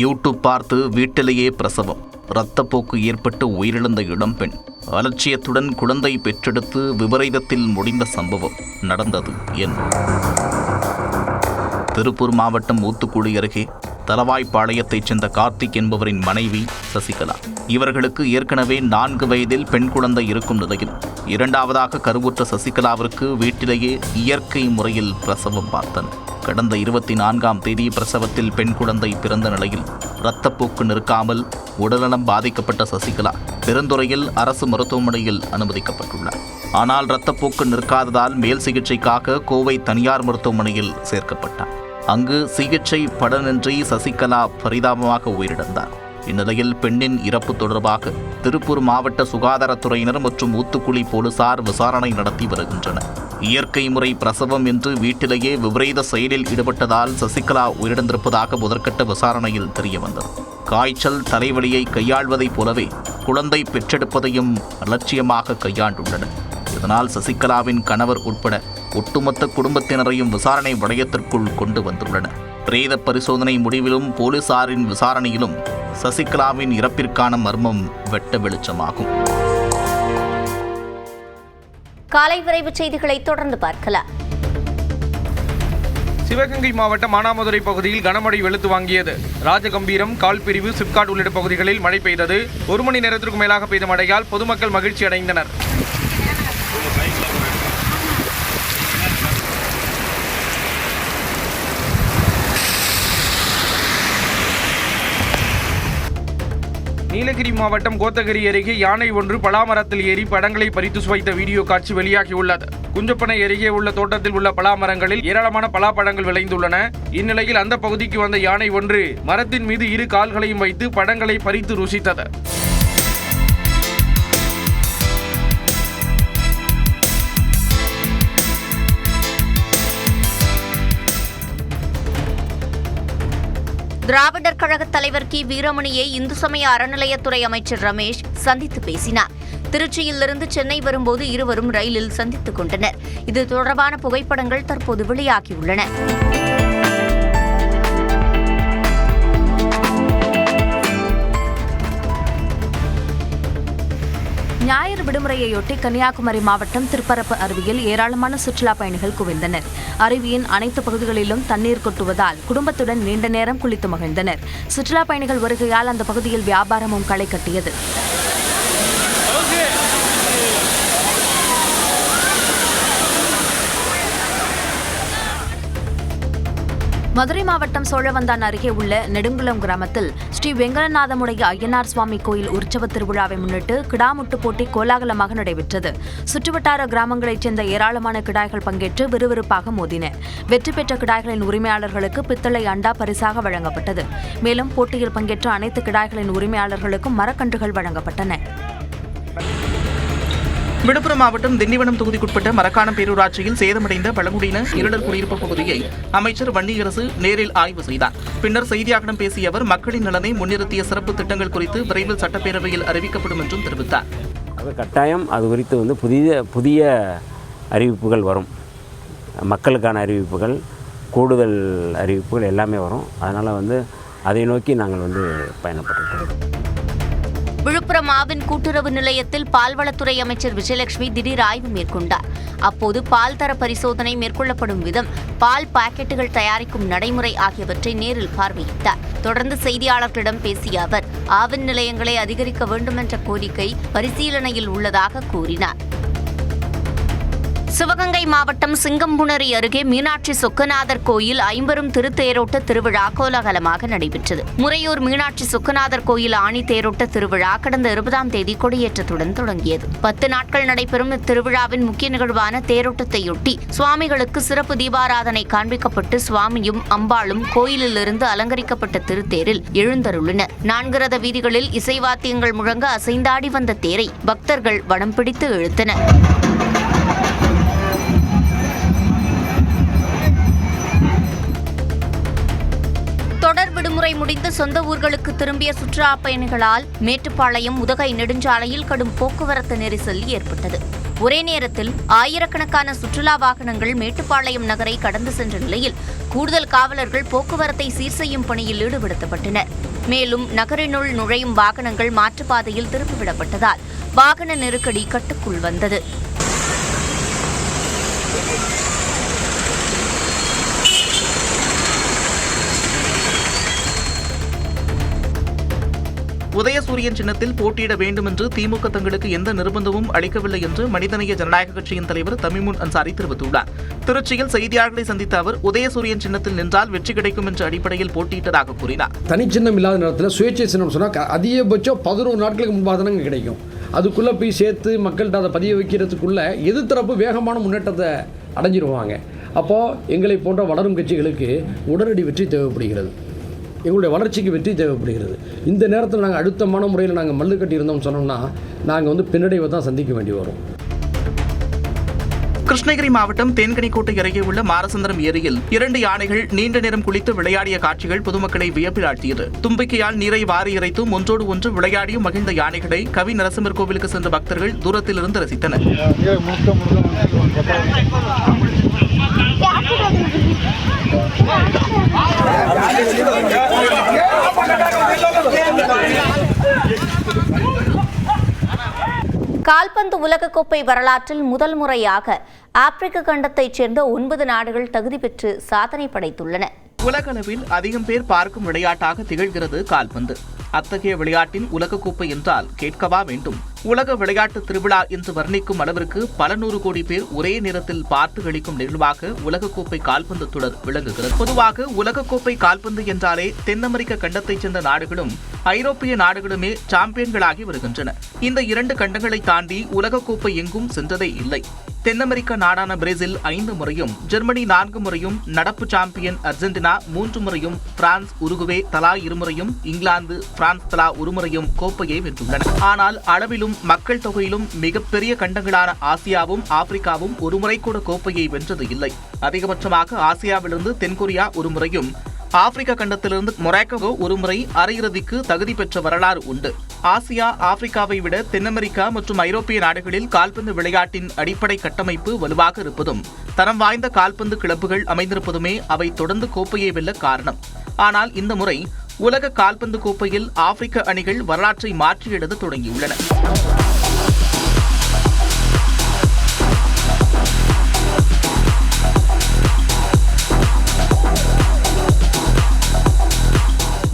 யூடியூப் பார்த்து வீட்டிலேயே பிரசவம், இரத்தப்போக்கு ஏற்பட்டு உயிரிழந்த இளம்பெண், அலட்சியத்துடன் குழந்தை பெற்றெடுத்து விபரீதத்தில் முடிந்த சம்பவம் நடந்தது என்ன? திருப்பூர் மாவட்டம் ஊத்துக்குளி அருகே தலவாய்ப்பாளையத்தைச் சேர்ந்த கார்த்திக் என்பவரின் மனைவி சசிகலா. இவர்களுக்கு ஏற்கனவே 4 வயதில் பெண் குழந்தை இருக்கும் நிலையில் இரண்டாவதாக கருவுற்ற சசிகலாவிற்கு வீட்டிலேயே இயற்கை முறையில் பிரசவம் பார்த்தனர். கடந்த 24ஆம் தேதி பிரசவத்தில் பெண் குழந்தை பிறந்த நிலையில் இரத்தப்போக்கு நிற்காமல் உடல்நலம் பாதிக்கப்பட்ட சசிகலா பெருந்துறையில் அரசு மருத்துவமனையில் அனுமதிக்கப்பட்டுள்ளார். ஆனால் இரத்தப்போக்கு நிற்காததால் மேல் சிகிச்சைக்காக கோவை தனியார் மருத்துவமனையில் சேர்க்கப்பட்டார். அங்கு சிகிச்சை பலனின்றி சசிகலா பரிதாபமாக உயிரிழந்தார். இந்நிலையில் பெண்ணின் இறப்பு தொடர்பாக திருப்பூர் மாவட்ட சுகாதாரத்துறையினர் மற்றும் ஊத்துக்குளி போலீசார் விசாரணை நடத்தி வருகின்றனர். இயற்கை முறை பிரசவம் என்று வீட்டிலேயே விபரீத செயலில் ஈடுபட்டதால் சசிகலா உயிரிழந்திருப்பதாக முதற்கட்ட விசாரணையில் தெரியவந்தது. காய்ச்சல், தலைவலியை கையாள்வதைப் போலவே குழந்தை பெற்றெடுப்பதையும் அலட்சியமாக கையாண்டுள்ளனர். இதனால் சசிகலாவின் கணவர் உட்பட ஒட்டுமொத்த குடும்பத்தினரையும் விசாரணை வளையத்திற்குள் கொண்டு வந்துள்ளனர். பிரேத பரிசோதனை முடிவிலும் போலீசாரின் விசாரணையிலும் சசிகலாவின் இறப்பிற்கான மர்மம் வெட்ட வெளிச்சமாகும். காலை விரைவு செய்திகளை தொடர்ந்து பார்க்கலாம். சிவகங்கை மாவட்டம் மானாமதுரை பகுதியில் கனமழை வெளுத்து வாங்கியது. ராஜகம்பீரம், கால்பிரிவு, சிப்காட் உள்ளிட்ட பகுதிகளில் மழை பெய்தது. 1 மணி நேரத்திற்கு மேலாக பெய்த மழையால் பொதுமக்கள் மகிழ்ச்சி அடைந்தனர். நீலகிரி மாவட்டம் கோத்தகிரி அருகே யானை ஒன்று பலாமரத்தில் ஏறி பழங்களை பறித்து சுவைத்த வீடியோ காட்சி வெளியாகியுள்ளது. குஞ்சப்பனை அருகே உள்ள தோட்டத்தில் உள்ள பலாமரங்களில் ஏராளமான பலாப்பழங்கள் விளைந்துள்ளன. இந்நிலையில் அந்த பகுதிக்கு வந்த யானை ஒன்று மரத்தின் மீது 2 கால்களையும் வைத்து பழங்களை பறித்து ருசித்தது. திராவிடர் கழக தலைவர் கி வீரமணியை இந்து சமய அறநிலையத்துறை அமைச்சர் ரமேஷ் சந்தித்து பேசினார். திருச்சியிலிருந்து சென்னை வரும்போது இருவரும் ரயிலில் சந்தித்துக் கொண்டனர். இது தொடர்பான புகைப்படங்கள் தற்போது வெளியாகியுள்ளன. ஞாயிறு விடுமுறையொட்டி கன்னியாகுமரி மாவட்டம் திருப்பரப்பு அருவியில் ஏராளமான சுற்றுலா பயணிகள் குவிந்தனர். அருவியின் அனைத்து பகுதிகளிலும் தண்ணீர் கொட்டுவதால் குடும்பத்துடன் நீண்ட நேரம் குளித்து மகிழ்ந்தனர். சுற்றுலா பயணிகள் வருகையால் அந்த பகுதியில் வியாபாரமும் களை கட்டியது. மதுரை மாவட்டம் சோழவந்தான் அருகே உள்ள நெடுங்குளம் கிராமத்தில் ஸ்ரீ வெங்கடநாதமுடைய ஐயனார் சுவாமி கோயில் உற்சவ திருவிழாவை முன்னிட்டு கிடாமுட்டு போட்டி கோலாகலமாக நடைபெற்றது. சுற்றுவட்டார கிராமங்களைச் சேர்ந்த ஏராளமான கிடாய்கள் பங்கேற்று விறுவிறுப்பாக மோதின. வெற்றி பெற்ற கிடாய்களின் உரிமையாளர்களுக்கு பித்தளை அண்டா பரிசாக வழங்கப்பட்டது. மேலும் போட்டியில் பங்கேற்ற அனைத்து கிடாய்களின் உரிமையாளர்களுக்கும் மரக்கன்றுகள் வழங்கப்பட்டன. விழுப்புரம் மாவட்டம் திண்டிவனம் தொகுதிக்குட்பட்ட மரக்காணம் பேரூராட்சியில் சேதமடைந்த பழங்குடியின இருளர் குடியிருப்பு பகுதியை அமைச்சர் வன்னியரசு நேரில் ஆய்வு செய்தார். பின்னர் செய்தியாளர்களிடம் பேசிய அவர் மக்களின் நலனை முன்னிறுத்திய சிறப்பு திட்டங்கள் குறித்து விரைவில் சட்டப்பேரவையில் அறிவிக்கப்படும் என்றும் தெரிவித்தார். அது கட்டாயம் அது குறித்து புதிய அறிவிப்புகள் வரும். மக்களுக்கான அறிவிப்புகள், கூடுதல் அறிவிப்புகள் எல்லாமே வரும். அதனால் அதை நோக்கி நாங்கள் பயணப்பட்டு விழுப்புரம் ஆவின் கூட்டுறவு நிலையத்தில் பால்வளத்துறை அமைச்சர் விஜயலட்சுமி திடீர் ஆய்வு மேற்கொண்டார். அப்போது பால் தர பரிசோதனை மேற்கொள்ளப்படும் விதம், பால் பாக்கெட்டுகள் தயாரிக்கும் நடைமுறை ஆகியவற்றை நேரில் பார்வையிட்டார். தொடர்ந்து செய்தியாளர்களிடம் பேசிய அவர் ஆவின் நிலையங்களை அதிகரிக்க வேண்டும் என்ற கோரிக்கை பரிசீலனையில் உள்ளதாக கூறினார். சிவகங்கை மாவட்டம் சிங்கம்புணரி அருகே மீனாட்சி சொக்கநாதர் கோயில் ஐம்பெரும் திருத்தேரோட்ட திருவிழா கோலாகலமாக நடைபெற்றது. முறையூர் மீனாட்சி சொக்கநாதர் கோயில் ஆணி தேரோட்ட திருவிழா கடந்த 20ஆம் தேதி கொடியேற்றத்துடன் தொடங்கியது. 10 நாட்கள் நடைபெறும் இத்திருவிழாவின் முக்கிய நிகழ்வான தேரோட்டத்தையொட்டி சுவாமிகளுக்கு சிறப்பு தீபாராதனை காண்பிக்கப்பட்டு சுவாமியும் அம்பாளும் கோயிலிலிருந்து அலங்கரிக்கப்பட்ட திருத்தேரில் எழுந்தருளினர். 4 ரத வீதிகளில் இசைவாத்தியங்கள் முழங்க அசைந்தாடி வந்த தேரை பக்தர்கள் வடம் பிடித்து இழுத்தனர். விடுமுறை முடிந்து சொந்த ஊர்களுக்கு திரும்பிய சுற்றுலா பயணிகளால் மேட்டுப்பாளையம் உதகை நெடுஞ்சாலையில் கடும் போக்குவரத்து நெரிசல் ஏற்பட்டது. ஒரே நேரத்தில் ஆயிரக்கணக்கான சுற்றுலா வாகனங்கள் மேட்டுப்பாளையம் நகரை கடந்து சென்ற நிலையில் கூடுதல் காவலர்கள் போக்குவரத்தை சீர் செய்யும் பணியில் ஈடுபடுத்தப்பட்டனர். மேலும் நகரினுள் நுழையும் வாகனங்கள் மாற்றுப்பாதையில் திருப்பிவிடப்பட்டதால் வாகன நெருக்கடி கட்டுக்குள் வந்தது. உதயசூரியன் சின்னத்தில் போட்டியிட வேண்டும் என்று திமுக தங்களுக்கு எந்த நிர்பந்தமும் அளிக்கவில்லை என்று மனிதநேய ஜனநாயக கட்சியின் தலைவர் தமிமுன் அன்சாரி தெரிவித்துள்ளார். திருச்சியில் செய்தியாளர்களை சந்தித்த அவர் உதயசூரியன் சின்னத்தில் நின்றால் வெற்றி கிடைக்கும் என்ற அடிப்படையில் போட்டியிட்டதாக கூறினார். தனிச்சின்னம் இல்லாத நேரத்தில் சுயேட்சை சின்னம் சொன்னால் அதிகபட்சம் 11 நாட்களுக்கு முன்பாக தானே கிடைக்கும். அதுக்குள்ளே போய் சேர்த்து மக்கள்கிட்ட அதை பதிய வைக்கிறதுக்குள்ள எதிர்த்தரப்பு வேகமான முன்னேற்றத்தை அடைஞ்சிருவாங்க. அப்போது எங்களை போன்ற வளரும் கட்சிகளுக்கு உடனடி வெற்றி தேவைப்படுகிறது. எங்களுடைய வளர்ச்சிக்கு வெற்றி தேவைப்படுகிறது. இந்த நேரத்தில் நாங்கள் அழுத்தமான முறையில் நாங்கள் மல்லு கட்டியிருந்தோம்னு சொன்னோம்னா நாங்கள் பின்னடைவை தான் சந்திக்க வேண்டி வரும். கிருஷ்ணகிரி மாவட்டம் தேன்கனிக்கோட்டை அருகே உள்ள மாரசுந்தரம் ஏரியில் 2 யானைகள் நீண்ட நேரம் குளித்து விளையாடிய காட்சிகள் பொதுமக்களை வியப்பில் ஆழ்த்தியது. தும்பிக்கையால் நீரை வாரி இறைத்தும் ஒன்றோடு ஒன்று விளையாடியும் மகிழ்ந்த யானைகளை கவி நரசிம்மர் கோவிலுக்கு சென்ற பக்தர்கள் தூரத்திலிருந்து ரசித்தனர். கால்பந்து உலகக்கோப்பை வரலாற்றில் முதல் முறையாக ஆப்பிரிக்க கண்டத்தைச் சேர்ந்த 9 நாடுகள் தகுதி பெற்று சாதனை படைத்துள்ளன. உலகளவில் அதிகம் பேர் பார்க்கும் விளையாட்டாக திகழ்கிறது கால்பந்து. அத்தகைய விளையாட்டின் உலகக்கோப்பை என்றால் கேட்கவா வேண்டும். உலக விளையாட்டு திருவிழா என்று வர்ணிக்கும் அளவிற்கு பல 100 கோடி பேர் ஒரே நேரத்தில் பார்த்து களிக்கும் நிகழ்வாக உலகக்கோப்பை கால்பந்து தொடர் விளங்குகிறது. பொதுவாக உலகக்கோப்பை கால்பந்து என்றாலே தென் அமெரிக்க கண்டத்தைச் சேர்ந்த நாடுகளும் ஐரோப்பிய நாடுகளுமே சாம்பியன்களாகி வருகின்றன. இந்த 2 கண்டங்களை தாண்டி உலகக்கோப்பை எங்கும் சென்றதே இல்லை. தென் அமெரிக்க நாடான பிரேசில் 5 முறையும், ஜெர்மனி 4 முறையும், நடப்பு சாம்பியன் அர்ஜென்டினா 3 முறையும், பிரான்ஸ், உருகுவே தலா 2 முறையும், இங்கிலாந்து, பிரான்ஸ் தலா 1 முறையும் கோப்பையை வென்றுள்ளன. ஆனால் அளவிலும் மக்கள் தொகையிலும் மிகப்பெரிய கண்டங்களான ஆசியாவும் ஆப்பிரிக்காவும் ஒரு முறை கூட கோப்பையை வென்றது இல்லை. அதிகபட்சமாக ஆசியாவிலிருந்து தென்கொரியா 1 முறையும், ஆப்பிரிக்க கண்டத்திலிருந்து மொராக்கோ 1 முறை அரையிறுதிக்கு தகுதி பெற்ற வரலாறு உண்டு. ஆசியா, ஆப்பிரிக்காவை விட தென் அமெரிக்கா மற்றும் ஐரோப்பிய நாடுகளில் கால்பந்து விளையாட்டின் அடிப்படை கட்டமைப்பு வலுவாக இருப்பதும், தரம் வாய்ந்த கால்பந்து கிளப்புகள் அமைந்திருப்பதுமே அவை தொடர்ந்து கோப்பையை வெல்ல காரணம். ஆனால் இந்த முறை உலக கால்பந்து கோப்பையில் ஆப்பிரிக்க அணிகள் வரலாற்றை மாற்றி எழுத தொடங்கியுள்ளன.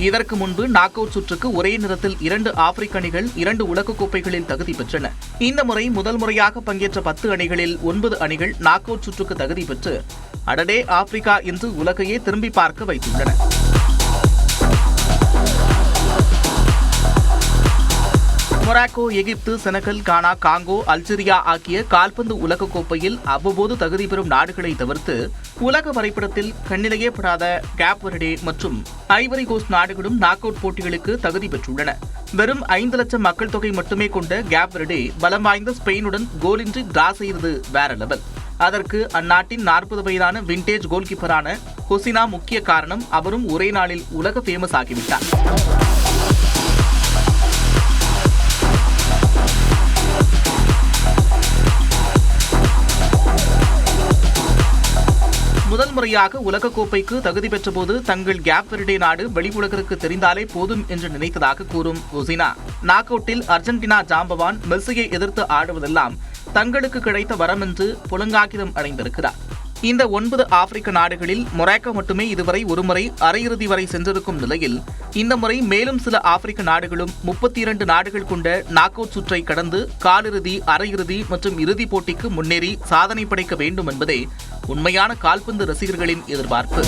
இதற்கு முன்பு நாக் அவுட் சுற்றுக்கு ஒரே நேரத்தில் 2 ஆப்பிரிக்க அணிகள் 2 உலகக்கோப்பைகளில் தகுதி பெற்றன. இந்த முறை முதல் முறையாக பங்கேற்ற 10 அணிகளில் 9 அணிகள் நாக் அவுட் சுற்றுக்கு தகுதி பெற்று அடடே ஆப்பிரிக்கா என்று உலகையே திரும்பி பார்க்க வைத்துள்ளன. மொராக்கோ, எகிப்து, செனகல், கானா, காங்கோ, அல்ஜீரியா ஆகிய கால்பந்து உலகக்கோப்பையில் அவ்வப்போது தகுதி பெறும் நாடுகளை தவிர்த்து உலக வரைபடத்தில் கண்ணிலேயே படாத கேப் வெர்டே மற்றும் ஐவரி கோஸ்ட் நாடுகளும் நாக் அவுட் போட்டிகளுக்கு தகுதி பெற்றுள்ளன. வெறும் 5 லட்சம் மக்கள் தொகை மட்டுமே கொண்ட கேப் வெர்டே பலம் வாய்ந்த ஸ்பெயினுடன் கோலின்றி டிரா செய்தது வேற லெவல். அதற்கு அந்நாட்டின் 40 வயதான விண்டேஜ் கோல்கீப்பரான ஹொசினா முக்கிய காரணம். அவரும் ஒரே நாளில் உலக ஃபேமஸ் ஆகிவிட்டார். முதல் முறையாக உலகக்கோப்பைக்கு தகுதி பெற்றபோது தங்கள் கேப் வெர்டே நாடு வெளி உலகிற்கு தெரிந்தாலே போதும் என்று நினைத்ததாக கூறும் ஒசினா, நாக் அவுட்டில் அர்ஜென்டினா ஜாம்பவான் மெஸ்ஸியை எதிர்த்து ஆடுவதெல்லாம் தங்களுக்கு கிடைத்த வரம் என்று புலங்காகிதம் அடைந்திருக்கிறார். இந்த 9 ஆப்பிரிக்க நாடுகளில் மொராக்கோ மட்டுமே இதுவரை 1 முறை அரையிறுதி வரை சென்றிருக்கும் நிலையில் இந்த முறை மேலும் சில ஆப்பிரிக்க நாடுகளும் 32 நாடுகள் கொண்ட நாக் அவுட் சுற்றை கடந்து காலிறுதி, அரையிறுதி மற்றும் இறுதிப் போட்டிக்கு முன்னேறி சாதனை படைக்க வேண்டும் என்பதே உண்மையான கால்பந்து ரசிகர்களின் எதிர்பார்ப்பு.